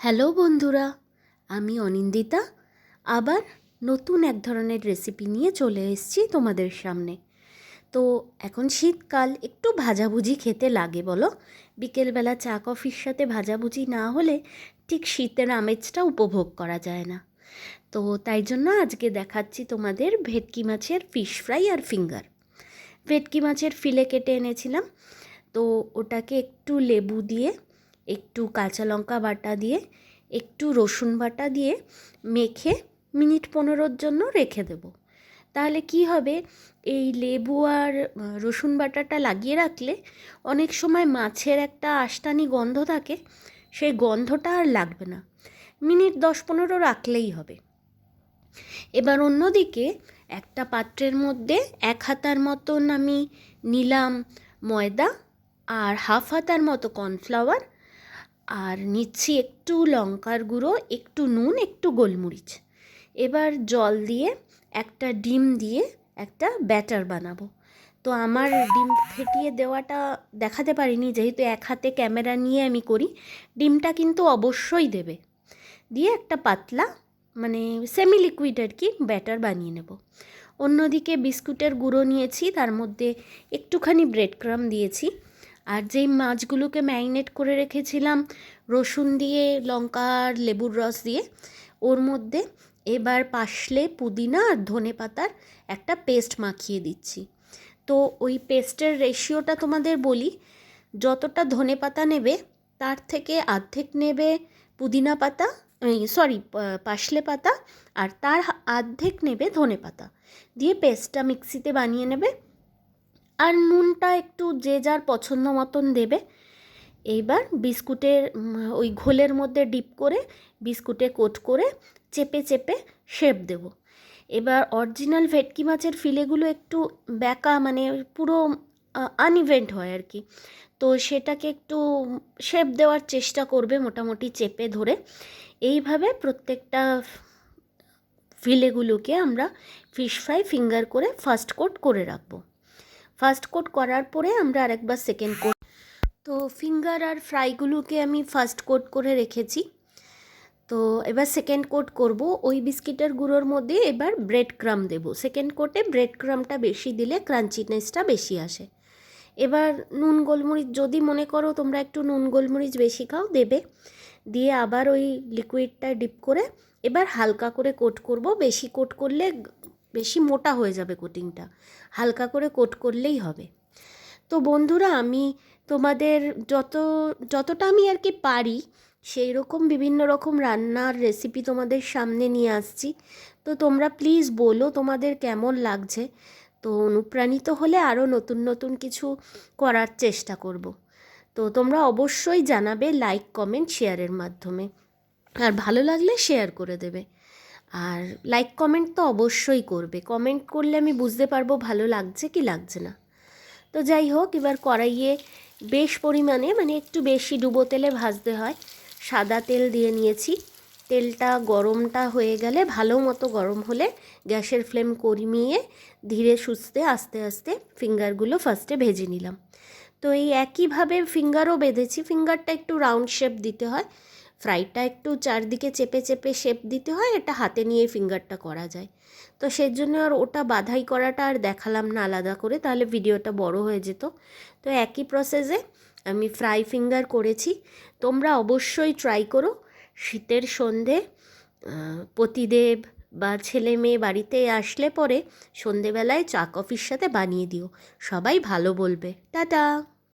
Hello বন্ধুরা, আমি অনিন্দিতা আবার নতুন এক ধরনের রেসিপি নিয়ে চলে এসেছি তোমাদের সামনে। তো এখন শীতকাল, একটু ভাজাভুজি খেতে লাগে বলো। বিকেলবেলা চা কফির সাথে ভাজাভুজি না হলে ঠিক শীতের আমেজটা উপভোগ করা যায় না। তো তাই জন্য আজকে দেখাচ্ছি তোমাদের ভেটকি মাছের ফিশ ফ্রাই আর ফিঙ্গার। ভেটকি মাছের ফিলে কেটে এনেছিলাম, তো ওটাকে একটু লেবু দিয়ে, একটু কাঁচা লঙ্কা বাটা দিয়ে, একটু রসুন বাটা দিয়ে মেখে মিনিট 15-র জন্য রেখে দেব। তাহলে কি হবে, এই লেবু আর রসুন বাটাটা লাগিয়ে রাখলে অনেক সময় মাছের একটা আষ্টানি গন্ধ থাকে, সেই গন্ধটা আর লাগবে না। মিনিট 10-15 রাখলেই হবে। এবার অন্যদিকে একটা পাত্রের মধ্যে 1 হাতার মতন আমি নিলাম ময়দা আর হাফ হাতার মতো কর্নফ্লাওয়ার, আর নিচ্ছি একটু লঙ্কার গুঁড়ো, একটু নুন, একটু গোলমরিচ। এবার জল দিয়ে একটা ডিম দিয়ে একটা ব্যাটার বানাবো। তো আমার ডিম ফেটিয়ে দেওয়াটা দেখাতে পারিনি, যেহেতু এক হাতে ক্যামেরা নিয়ে আমি করি। ডিমটা কিন্তু অবশ্যই দেবে। দিয়ে একটা পাতলা, মানে সেমি লিকুইড আর কি, ব্যাটার বানিয়ে নেব। অন্যদিকে বিস্কুটের গুঁড়ো নিয়েছি, তার মধ্যে একটুখানি ব্রেড ক্রাম্ব দিয়েছি। আর যেই মাছগুলোকে ম্যারিনেট করে রেখেছিলাম রসুন দিয়ে, লঙ্কা আর লেবুর রস দিয়ে, ওর মধ্যে এবার পাশলে, পুদিনা আর ধনে পাতার একটা পেস্ট মাখিয়ে দিচ্ছি। তো ওই পেস্টের রেশিওটা তোমাদের বলি, যতটা ধনে পাতা নেবে তার থেকে অর্ধেক নেবে পুদিনা পাতা, পাশলে পাতা, আর তার অর্ধেক নেবে ধনে পাতা, দিয়ে পেস্টটা মিক্সিতে বানিয়ে নেবে। আর নুনটা একটু যে যার পছন্দ মতন দেবে। এইবার বিস্কুটের ওই ঘোলের মধ্যে ডিপ করে বিস্কুটে কোট করে চেপে চেপে শেপ দেব। এবার অরিজিনাল ভেটকি মাছের ফিলেগুলো একটু ব্যাকা, মানে পুরো আনইভেন্ট হয় আর কি। তো সেটাকে একটু শেপ দেওয়ার চেষ্টা করবে মোটামুটি চেপে ধরে। এইভাবে প্রত্যেকটা ফিলেগুলোকে আমরা ফিশ ফ্রাই ফিঙ্গার করে ফার্স্ট কোট করে রাখবো। ফার্স্ট কোট করার পরে আমরা আরেকবার সেকেন্ড কোট। তো ফিঙ্গার আর ফ্রাইগুলোকে আমি ফার্স্ট কোট করে রেখেছি। তো এবার সেকেন্ড কোট করব। ওই বিস্কিটের গুঁড়োর মধ্যে এবার ব্রেড ক্রাম্ব দেবো। সেকেন্ড কোটে ব্রেড ক্রাম্বটা বেশি দিলে ক্রাঞ্চিনেসটা বেশি আসে। এবার নুন গোলমরিচ, যদি মনে করো তোমরা একটু নুন গোলমরিচ বেশি খাও, দেবে। দিয়ে আবার ওই লিকুইডটা ডিপ করে এবার হালকা করে কোট করব। বেশি কোট করলে বেশি মোটা হয়ে যাবে কোটিংটা, হালকা করে কোট করলেই হবে। তো বন্ধুরা, আমি তোমাদের যতটা আমি আর কি পারি সেই রকম বিভিন্ন রকম রান্নার রেসিপি তোমাদের সামনে নিয়ে আসছি। তো তোমরা প্লিজ বলো তোমাদের কেমন লাগছে। তো অনুপ্রাণিত হলে আরও নতুন নতুন কিছু করার চেষ্টা করব। তো তোমরা অবশ্যই জানাবে লাইক, কমেন্ট, শেয়ারের মাধ্যমে। আর ভালো লাগলে শেয়ার করে দেবে। আর লাইক কমেন্ট তো অবশ্যই করবে। কমেন্ট করলে আমি বুঝতে পারবো ভালো লাগছে কি লাগছে না। তো যাই হোক, এবার কড়াইয়ে বেশ পরিমাণে, মানে একটু বেশি ডুবো তেলে ভাজতে হয়, সাদা তেল দিয়ে নিয়েছি। তেলটা গরমটা হয়ে গেলে, ভালো মতো গরম হলে গ্যাসের ফ্লেম কমিয়ে ধীরে সুস্থে আস্তে আস্তে ফিঙ্গারগুলো ফার্স্টে ভেজে নিলাম। তো এই একইভাবে ফিঙ্গারও বেঁধেছি। ফিঙ্গারটা একটু রাউন্ড শেপ দিতে হয়, ফ্রাইটা একটু চারদিকে চেপে চেপে শেপ দিতে হয়, এটা হাতে নিয়ে ফিঙ্গারটা করা যায়। তো সেই জন্য আর ওটা বাধাই করাটা আর দেখালাম না আলাদা করে, তাহলে ভিডিওটা বড় হয়ে যেত। তো একই প্রসেসে আমি ফ্রাই ফিঙ্গার করেছি। তোমরা অবশ্যই ট্রাই করো। শীতের সন্ধে পতিদেব বা ছেলে মেয়ে বাড়িতে আসলে পরে সন্ধেবেলায় চা কফির সাথে বানিয়ে দিও, সবাই ভালো বলবে। টাটা।